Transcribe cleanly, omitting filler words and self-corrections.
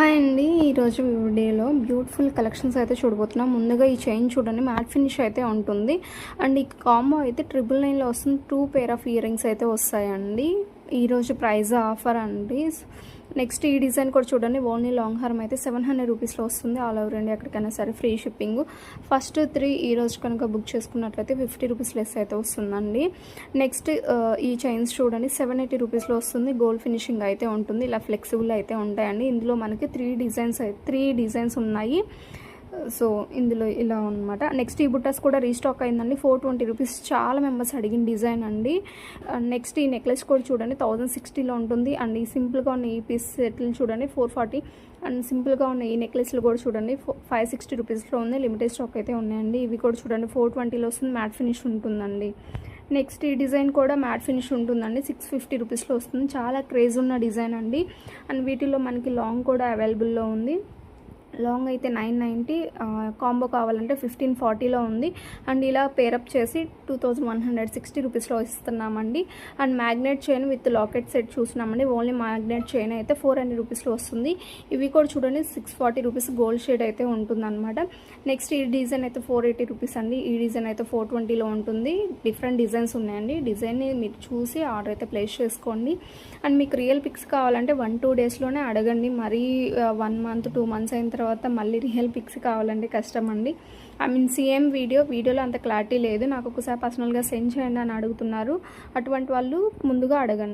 Hi అండి, ఈరోజు వీడియోలో బ్యూటిఫుల్ కలెక్షన్స్ అయితే చూడబోతున్నాం. ముందుగా ఈ చైన్ చూడండి, మ్యాట్ ఫినిష్ అయితే ఉంటుంది. అండ్ ఈ కాంబో అయితే 999లో వస్తుంది. 2 పేర్ ఆఫ్ ఇయర్ రింగ్స్ అయితే వస్తాయండి. ఈరోజు ప్రైజ్ ఆఫర్ అండి. నెక్స్ట్ ఈ డిజైన్ కూడా చూడండి, ఓన్లీ లాంగ్ హార్మ్ అయితే 700 రూపీస్లో వస్తుంది. ఆల్ ఓవర్ ఇండియా ఎక్కడికైనా సరే ఫ్రీ షిప్పింగ్. ఫస్ట్ 3 ఈరోజు కనుక బుక్ చేసుకున్నట్లయితే 50 రూపీస్ లెస్ అయితే వస్తుందండి. నెక్స్ట్ ఈ చైన్స్ చూడండి, 780 రూపీస్లో వస్తుంది. గోల్డ్ ఫినిషింగ్ అయితే ఉంటుంది. ఇలా ఫ్లెక్సిబుల్ అయితే ఉంటాయండి. ఇందులో మనకి 3 డిజైన్స్ ఉన్నాయి. సో ఇందులో ఇలా అనమాట. నెక్స్ట్ ఈ బుట్టాస్ కూడా రీస్టాక్ అయిందండి. 420 రూపీస్, చాలా మెంబర్స్ అడిగిన డిజైన్ అండి. నెక్స్ట్ ఈ నెక్లెస్ కూడా చూడండి, 1060లో ఉంటుంది. అండ్ ఈ సింపుల్గా ఉన్న ఈ పీస్ సెట్లు చూడండి 440. అండ్ సింపుల్గా ఉన్న ఈ నెక్లెస్లు కూడా చూడండి 560 రూపీస్లో ఉంది. లిమిటెడ్ స్టాక్ అయితే ఉన్నాయండి. ఇవి కూడా చూడండి 420లో వస్తుంది. మ్యాట్ ఫినిష్ ఉంటుందండి. నెక్స్ట్ ఈ డిజైన్ కూడా మ్యాట్ ఫినిష్ ఉంటుందండి. 650 రూపీస్లో వస్తుంది. చాలా క్రేజ్ ఉన్న డిజైన్ అండి. అండ్ వీటిలో మనకి లాంగ్ కూడా అవైలబుల్లో ఉంది. లాంగ్ అయితే 990, కాంబో కావాలంటే 1540లో ఉంది. అండ్ ఇలా పేరప్ చేసి 2160 రూపీస్లో ఇస్తున్నామండి. And magnet chain with locket set చూసినామండి. ఓన్లీ మ్యాగ్నెట్ చైన్ అయితే 400 రూపీస్లో వస్తుంది. ఇవి కూడా చూడండి 640 రూపీస్ గోల్డ్ షేడ్ అయితే ఉంటుందన్నమాట. నెక్స్ట్ ఈ డిజైన్ అయితే 480 రూపీస్ అండి. ఈ డిజైన్ అయితే 420లో ఉంటుంది. డిఫరెంట్ డిజైన్స్ ఉన్నాయండి. డిజైన్ని మీరు చూసి ఆర్డర్ అయితే ప్లేస్ చేసుకోండి. అండ్ మీకు రియల్ పిక్స్ కావాలంటే 1-2 డేస్లోనే అడగండి. మరీ 1 మంత్ 2 మంత్స్ అయిన తర్వాత మళ్ళీ రియల్ పిక్స్ కావాలంటే కష్టం అండి. సేమ్ వీడియోలో అంత క్లారిటీ లేదు. నాకు ఒకసారి పర్సనల్గా సెండ్ చేయండి అని అడుగుతున్నారు. అటువంటి వాళ్ళు ముందుగా అడగండి.